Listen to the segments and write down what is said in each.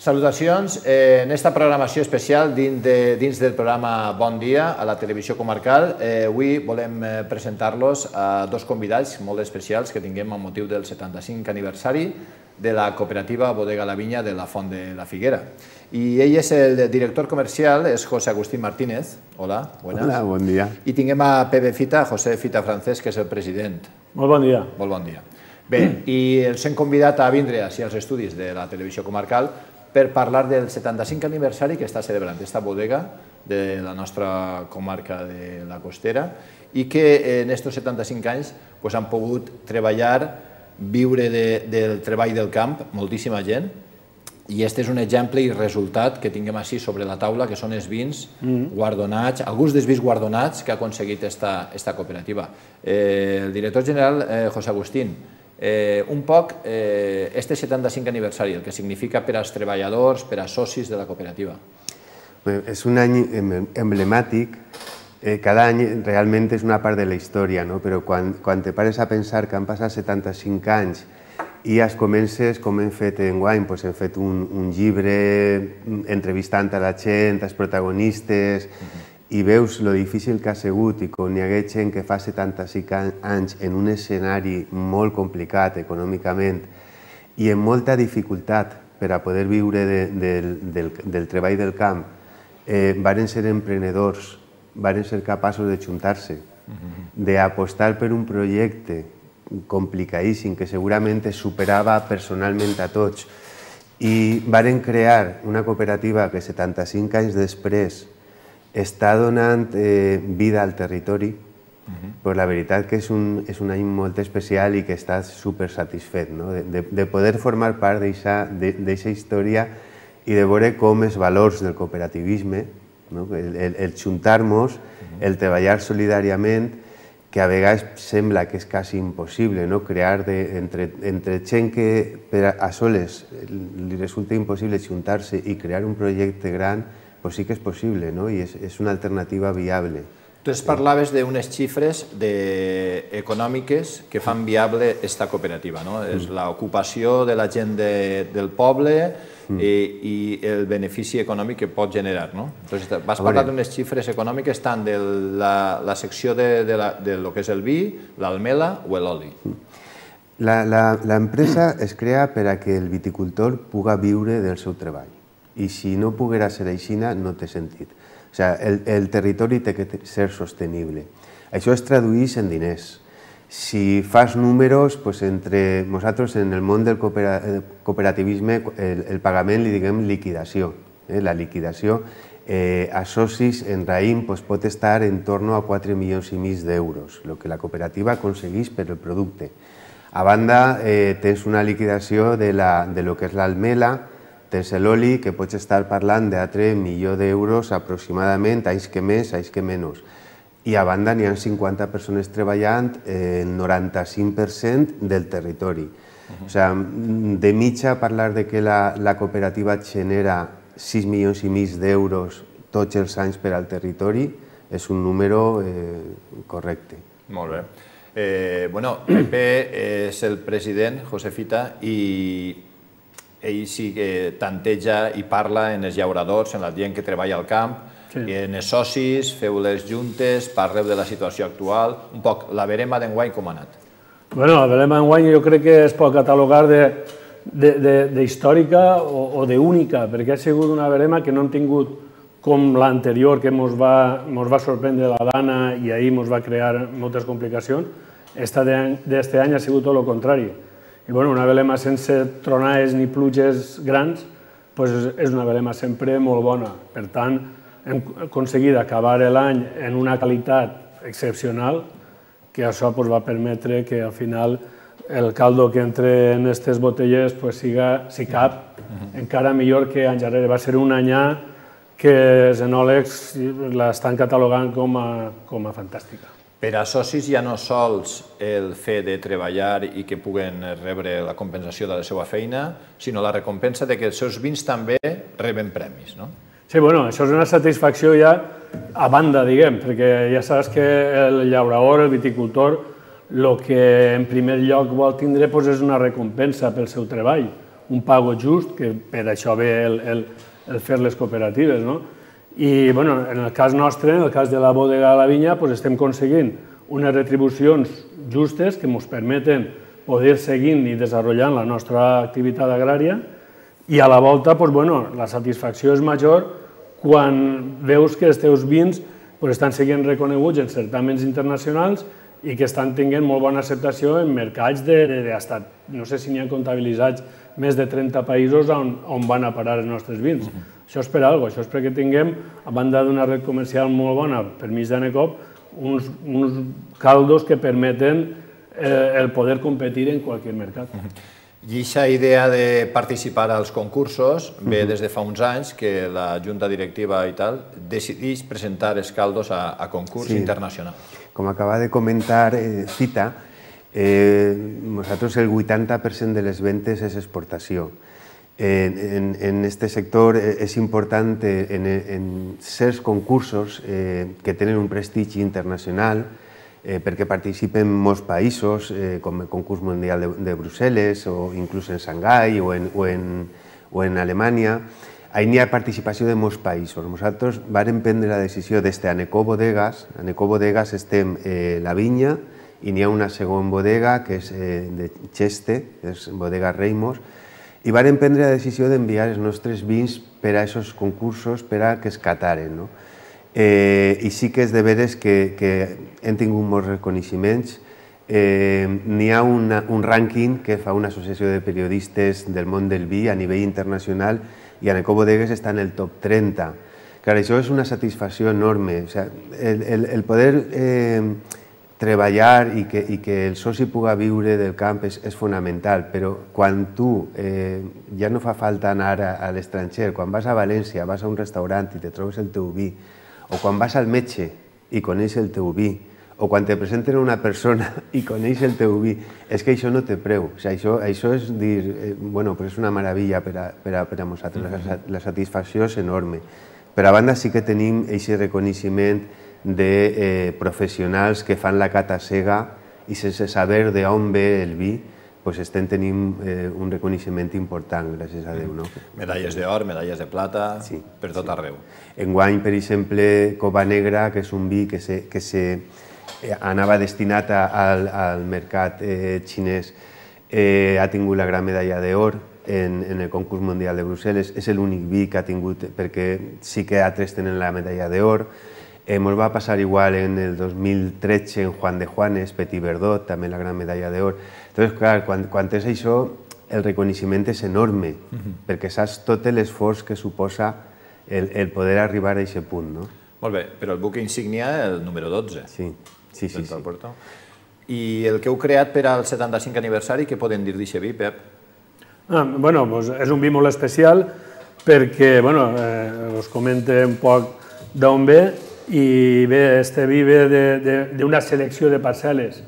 Salutacions. En esta programació especial dins del programa Bon Dia a la televisió comarcal, avui volem presentar-los a dos convidats molt especials que tinguem amb motiu del 75 aniversari de la cooperativa Bodega La Vinya de la Font de la Figuera. I ell és el director comercial, és José Agustín Martínez. Hola, buenas. Hola, bon dia. I tinguem a Pepe Fita, José Fita Francés, que és el president. Molt bon dia. Molt bon dia. Bé, i els hem convidat a vindre als estudis de la televisió comarcal per parlar del 75 aniversari que està celebrant aquesta bodega de la nostra comarca de la Costera i que en aquests 75 anys han pogut treballar, viure del treball del camp, moltíssima gent, i aquest és un exemple i resultat que tinguem així sobre la taula, que són els vins guardonats, alguns dels vins guardonats que ha aconseguit aquesta cooperativa. El director general, José Agustín, un poc este 75 aniversari, el que significa per als treballadors, per als socis de la cooperativa. És un any emblemàtic. Cada any realment és una part de la història, però quan te pares a pensar que han passat 75 anys i es comences, com hem fet enguany, hem fet un llibre entrevistant a la gent, als protagonistes, i veus lo difícil que ha sigut i quan hi hagués gent que fa 75 anys en un escenari molt complicat econòmicament i amb molta dificultat per a poder viure del treball del camp, varen ser emprenedors, varen ser capaços de juntar-se, d'apostar per un projecte complicadíssim que segurament es superava personalment a tots i varen crear una cooperativa que 75 anys després està donant vida al territori, però la veritat que és un any molt especial i que estàs supersatisfet de poder formar part d'aquesta història i de veure com els valors del cooperativisme, el juntar-nos, el treballar solidàriament, que a vegades sembla que és quasi impossible, crear entre gent que a soles li resulta impossible juntar-se i crear un projecte gran, però sí que és possible i és una alternativa viable. Tu ens parlaves d'unes xifres econòmiques que fan viable aquesta cooperativa. És l'ocupació de la gent del poble i el benefici econòmic que pot generar. Vas parlar d'unes xifres econòmiques tant de la secció de lo que és el vi, l'almela o l'oli. L'empresa es crea per a que el viticultor pugui viure del seu treball. I si no poguera ser així, no té sentit. El territori té que ser sostenible. Això es tradueix en diners. Si fas números, entre nosaltres en el món del cooperativisme el pagament li diguem liquidació. La liquidació a socis en raïm pot estar en torno a 4,5 milions d'euros, el que la cooperativa aconsegueix per el producte. A banda, tens una liquidació de lo que és l'almela, tens l'oli, que pots estar parlant d'altre milió d'euros aproximadament, anys que més, anys que menys. I a banda n'hi ha 50 persones treballant el 95% del territori. De mitja, parlar que la cooperativa genera 6,5 milions d'euros tots els anys per al territori és un número correcte. Molt bé. Pepe és el president, José Fita, i ell sí que tanteja i parla en els llauradors, en la gent que treballa al camp, i en els socis, feu les juntes, parleu de la situació actual. Un poc, la verema d'enguany com ha anat? La verema d'enguany jo crec que es pot catalogar d'històrica o d'única, perquè ha sigut una verema que no hem tingut com l'anterior, que ens va sorprendre la dana i ahir ens va crear moltes complicacions. D'aquest any ha sigut tot el contrari. I una velema sense tronades ni pluges grans és una velema sempre molt bona. Per tant, hem aconseguit acabar l'any en una qualitat excepcional que això va permetre que al final el caldo que entre en aquestes botelles siga, si cap, encara millor que anys darrere. Va ser un anyà que els enòlegs l'estan catalogant com a fantàstica. Per a socis ja no sols el fet de treballar i que puguen rebre la compensació de la seva feina, sinó la recompensa que els seus vins també reben premis, no? Sí, això és una satisfacció ja a banda, diguem, perquè ja saps que el llaurador, el viticultor, el que en primer lloc vol tindre és una recompensa pel seu treball, un pago just, que per això ve el fer les cooperatives. I en el cas nostre, en el cas de la bodega de la vinya, estem aconseguint unes retribucions justes que ens permeten poder seguir i desenvolupant la nostra activitat agrària, i a la volta la satisfacció és major quan veus que els teus vins estan sent reconeguts en certàmens internacionals i que estan tenint molt bona acceptació en mercats d'estat. No sé si n'hi ha comptabilitzats més de 30 països on van a parar els nostres vins. Això és per alguna cosa, això és perquè tinguem, a banda d'una red comercial molt bona per mig d'Anecop, uns caldos que permeten el poder competir en qualsevol mercat. I aquesta idea de participar als concursos ve des de fa uns anys que la Junta Directiva i tal decideix presentar els caldos a concurs internacional. Com acaba de comentar Cita, nosaltres el 80% de les ventes és exportació. En este sector és important en certs concursos que tenen un prestigi internacional perquè participen molts països, com el concurs mundial de Brussel·les o inclús en Xangai o en Alemanya. Ahí n'hi ha participació de molts països. Nosaltres vàrem prendre la decisió des d'Anecop Bodegas. Anecop Bodegas estem la vinya i n'hi ha una segona bodega que és de Cheste, que és Bodega Reimos, i vàrem prendre la decisió d'enviar els nostres vins per a aquests concursos per a que es cataren. I sí que és de veres que hem tingut molts reconeixements. N'hi ha un rànquing que fa una associació de periodistes del món del vi a nivell internacional i Anecop Bodegas està en el top 30. Clar, això és una satisfacció enorme. El poder treballar i que el soci pugui viure del camp és fonamental, però quan tu ja no fa falta anar a l'estranger, quan vas a València, vas a un restaurant i te trobes el teu vi, o quan vas al metge i coneix el teu vi, o quan te presenten una persona i coneix el teu vi, és que això no té preu. Això és dir, bueno, és una meravella per a nosaltres, la satisfacció és enorme. Per a banda sí que tenim aquest reconeixement de professionals que fan la cata cega i sense saber d'on ve el vi, estem tenint un reconeixement important, gràcies a Déu. Medalles d'or, medalles de plata, per tot arreu. Enguany, per exemple, Copa Negra, que és un vi que anava destinat al mercat xinès, ha tingut la gran medalla d'or en el concurs mundial de Brussel·les. És l'únic vi que ha tingut, perquè sí que altres tenen la medalla d'or. Ens va passar igual en el 2013 en Juan de Juanes, Petit Verdot, també la gran medalla d'or. Entonces, clar, quan és això, el reconeixement és enorme, perquè saps tot l'esforç que suposa el poder arribar a aquest punt. Molt bé, però el buc insígnia, el número 12. Sí. I el que heu creat per al 75 aniversari, què podem dir d'això vi, Pep? Bueno, és un vi molt especial perquè, us comento un poc d'on ve, i bé, este vi ve d'una selecció de parcel·les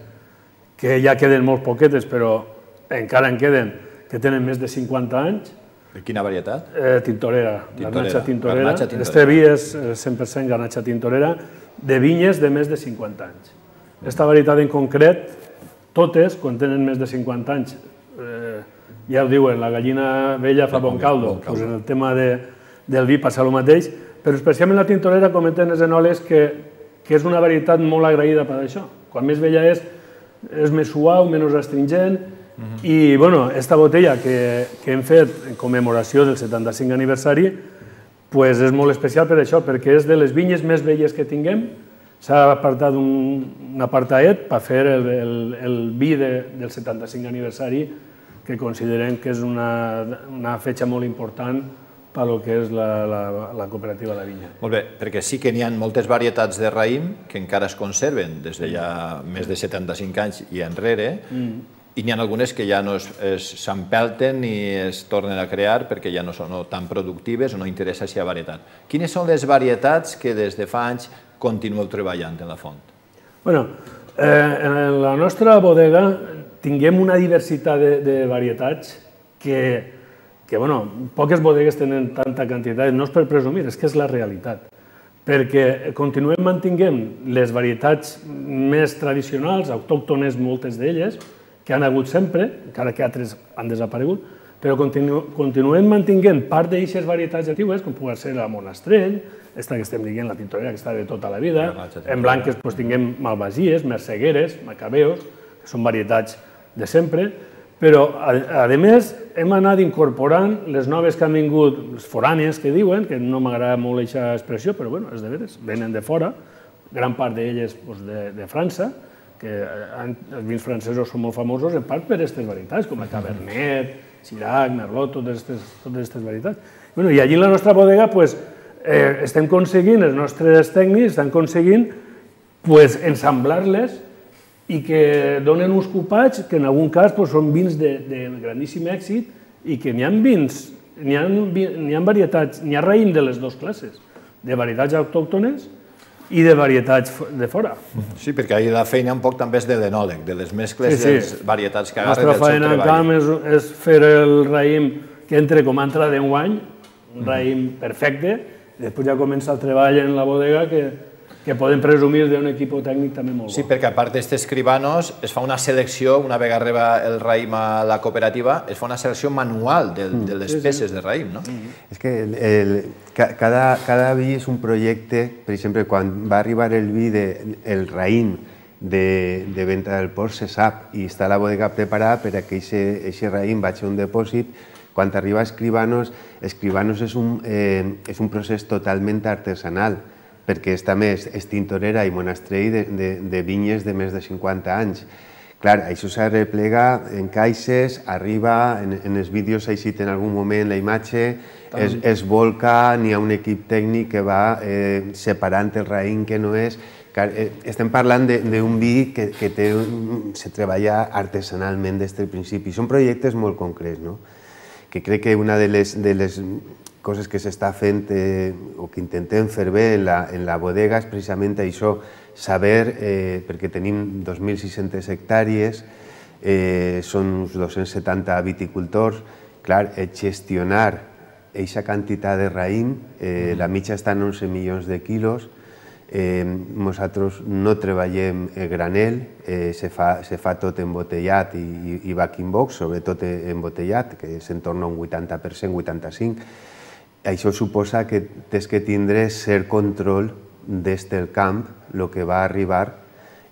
que ja queden molt poquetes, però encara en queden, que tenen més de 50 anys. De quina varietat? Tintorera, garnatxa tintorera. Este vi és 100% garnatxa tintorera de vinyes de més de 50 anys. Aquesta varietat en concret, totes, quan tenen més de 50 anys, ja ho diuen, la gallina vella fa bon caldo. En el tema del vi passa el mateix, però especialment la tintorera comenten els enòlegs que és una varietat molt agraïda per això. Quan més vella és més suau, menys astringent, i aquesta botella que hem fet en commemoració del 75 aniversari és molt especial per això, perquè és de les vinyes més velles que tinguem. S'ha apartat un apartaet per fer el vi del 75 aniversari, que considerem que és una fetge molt important per lo que és la cooperativa de vinya. Molt bé, perquè sí que n'hi ha moltes varietats de raïm que encara es conserven des de ja més de 75 anys i enrere, i n'hi ha algunes que ja no s'empelten ni es tornen a crear perquè ja no són tan productives o no interessa aquesta varietat. Quines són les varietats que des de fa anys continueu treballant en la font? En la nostra bodega tinguem una diversitat de varietats que poques bodegues tenen tanta quantitat, no és per presumir, és que és la realitat. Perquè continuem mantinguent les varietats més tradicionals, autòctones moltes d'elles, que han hagut sempre, encara que altres han desaparegut, però continuem mantenint part d'aquestes varietats antigues, com pugui ser la Monastrell, aquesta que estem dient, la Tintorera, que està de tota la vida, en blanques tinguem Malvasies, Mercegueres, Macabeos, que són varietats de sempre, però, a més, hem anat incorporant les noves que han vingut, les forànies que diuen, que no m'agrada molt aquesta expressió, però bueno, és de veres, venen de fora, gran part d'elles de França, que els vins francesos són molt famosos en part per aquestes varietats, com el Cabernet, Syrah, Merlot, totes aquestes varietats. I allí en la nostra bodega estem aconseguint, els nostres tècnics estan aconseguint ensamblar-les i que donen uns cupats que en algun cas són vins de grandíssim èxit i que n'hi ha vins, n'hi ha varietats, n'hi ha raïm de les dues classes, de varietats autòctones i de varietats de fora. Sí, perquè ahir la feina un poc també és de l'enòleg, de les mescles de les varietats que agarren del seu treball. La nostra feina en camp és fer el raïm que entre com a entra d'enguany, un raïm perfecte, i després ja comença el treball en la bodega que podem presumir d'un equip tècnic també molt bo. Sí, perquè a part d'aquests escribanos es fa una selecció, una vegada arriba el raïm a la cooperativa, es fa una selecció manual de les peces de raïm, no? És que cada vi és un projecte, per exemple, quan va arribar el vi del raïm de Venta del Port se sap i està la bodega preparada per a que aquest raïm vagi a un depòsit. Quan arriba a Escribanos, Escribanos és un procés totalment artesanal, perquè també és tintorera i monastrell de vinyes de més de 50 anys. Clar, això s'ha replega en caixes, arriba, en els vídeos s'ha eixit en algun moment la imatge, es volca, n'hi ha un equip tècnic que va separant el raïm que no és. Estem parlant d'un vi que se treballa artesanalment des del principi. Són projectes molt concrets, no? Que crec que una de les coses que s'està fent o que intentem fer bé en la bodega és precisament això, saber, perquè tenim 2.600 hectàrees, són uns 270 viticultors, clar, gestionar aquesta quantitat de raïm, la mitja està en 11 milions de quilos, nosaltres no treballem granel, se fa tot embotellat i back in box, sobretot embotellat, que és en torn a un 80%, 85%. Això suposa que tens que tindre cert control des del camp, el que va arribar,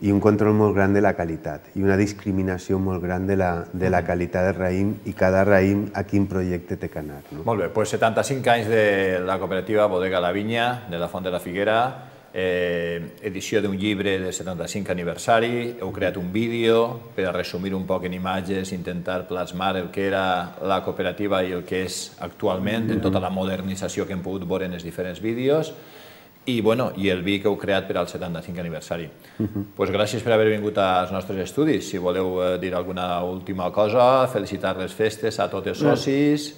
i un control molt gran de la qualitat, i una discriminació molt gran de la qualitat del raïm, i cada raïm a quin projecte té que anar. Molt bé, doncs 75 anys de la cooperativa Bodega La Vinya, de la Font de la Figuera, edició d'un llibre del 75 aniversari, heu creat un vídeo per a resumir un poc en imatges, intentar plasmar el que era la cooperativa i el que és actualment, en tota la modernització que hem pogut veure en els diferents vídeos, i el vi que heu creat per al 75 aniversari. Doncs gràcies per haver vingut als nostres estudis. Si voleu dir alguna última cosa, felicitar les festes a tots els socis.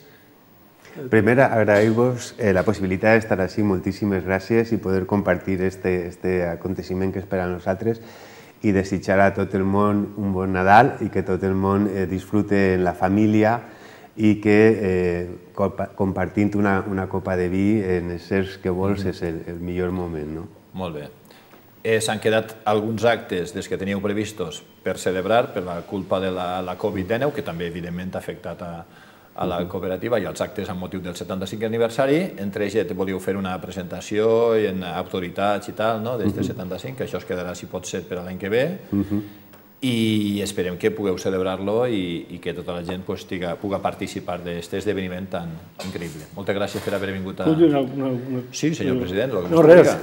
Primer, agrair-vos la possibilitat d'estar així, moltíssimes gràcies, i poder compartir este aconteciment que és per a nosaltres, i desitjar a tot el món un bon Nadal i que tot el món disfrute en la família i que compartint una copa de vi en els certs que vols és el millor moment. Molt bé. S'han quedat alguns actes des que teníeu previstos per celebrar per la culpa de la Covid-19, que també evidentment ha afectat a la cooperativa, i els actes amb motiu del 75 aniversari. Entre ells volíeu fer una presentació en autoritats i tal, d'este 75, que això es quedarà, si pot ser, per a l'any que ve, i esperem que pugueu celebrar-lo i que tota la gent pugui participar d'aquest esdeveniment tan increïble. Moltes gràcies per haver vingut a... Sí, senyor president. No, res.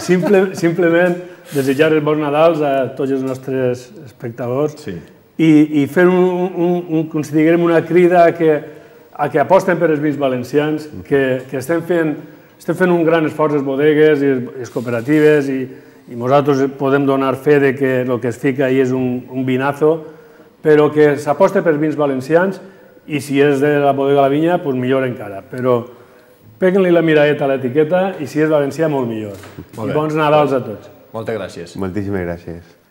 Simplement desitjar els bons Nadals a tots els nostres espectadors i fer una crida a que aposten per els vins valencians, que estem fent un gran esforç les bodegues i les cooperatives, i nosaltres podem donar fe que el que es fica ahí és un vinazo, però que s'aposta per vins valencians, i si és de la bodega La Vinya, doncs millor encara. Però peguen-li la miradeta a l'etiqueta, i si és valencià, molt millor. I bons Nadals a tots. Moltes gràcies. Moltíssimes gràcies.